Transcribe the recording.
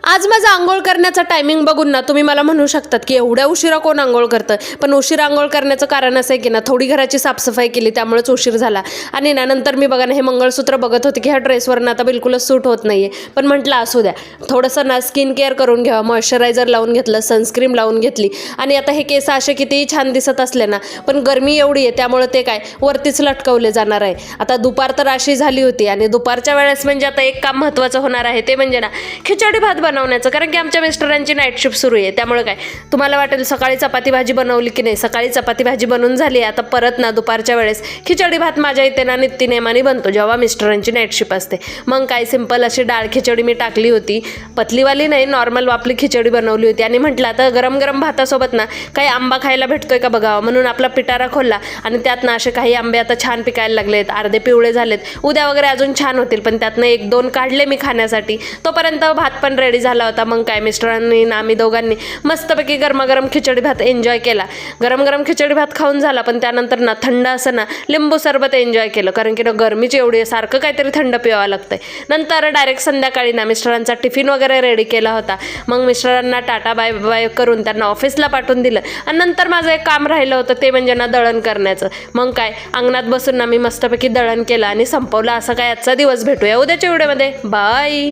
आज माझा अंघोळ करण्याचा टायमिंग बघून ना तुम्ही मला म्हणू शकतात की एवढ्या उशिरा कोण अंघोळ करतं, पण उशिरा अंघोळ करण्याचं कारण असं आहे की ना थोडी घराची साफसफाई केली त्यामुळेच उशीर झाला. आणि ना नंतर मी बघा ना हे मंगळसूत्र बघत होते की ह्या ड्रेसवर ना आता बिलकुलच सूट होत नाही आहे, पण म्हटलं असू द्या, थोडंसं ना स्किन केअर करून घ्यावं. मॉइश्चरायझर लावून घेतलं, सनस्क्रीम लावून घेतली आणि आता हे केस असे कितीही छान दिसत असले ना, पण गरमी एवढी आहे त्यामुळे ते काय वरतीच लटकवले जाणार आहे. आता दुपार तर अशी झाली होती आणि दुपारच्या वेळेस म्हणजे आता एक काम महत्त्वाचं होणार आहे, ते म्हणजे ना खिचडी भात बनवण्याचं. कारण की आमच्या मिस्टरांची नाईट शिफ्ट सुरू आहे, त्यामुळे काय तुम्हाला वाटेल सकाळी चपाती भाजी बनवली की नाही, सकाळी चपाती भाजी बनवून झाली, आता परत ना दुपारच्या वेळेस खिचडी भात माझ्या इथे ना नित्यनेमाने बनतो जेव्हा मिस्टरांची नाईट शिफ्ट असते. मग काय सिंपल अशी डाळ खिचडी मी टाकली होती, पतलीवाली नाही, नॉर्मल आपली खिचडी बनवली होती. आणि म्हटलं आता गरम गरम भातासोबत ना काही आंबा खायला भेटतोय का बघावं, म्हणून आपला पिटारा खोलला आणि त्यात ना असे काही आंबे आता छान पिकायला लागलेत, अर्धे पिवळे झालेत, उद्या वगैरे अजून छान होतील, पण त्यातनं एक दोन काढले मी खाण्यासाठी. तोपर्यंत भात पण रेडी झाला होता. मग काय मिस्टरांनी ना आम्ही दोघांनी मस्तपैकी गरमागरम खिचडी भात एन्जॉय केला. गरम गरम खिचडी भात खाऊन झाला, पण त्यानंतर ना थंड असं ना लिंबू सरबत एन्जॉय केलं, कारण की ना गरमीची एवढी आहे, सारखं काहीतरी थंड पिवावं लागतंय. नंतर डायरेक्ट संध्याकाळी ना मिस्टरांचा टिफिन वगैरे रेडी केला होता. मग मिस्टरांना टाटा बाय बाय करून त्यांना ऑफिसला पाठवून दिलं आणि नंतर माझं एक काम राहिलं होतं, ते म्हणजे ना दळण करण्याचं. मग काय अंगणात बसून ना मी मस्तपैकी दळण केलं आणि संपवलं. असं काय आजचा दिवस. भेटूया उद्याच्या व्हिडिओमध्ये. बाय.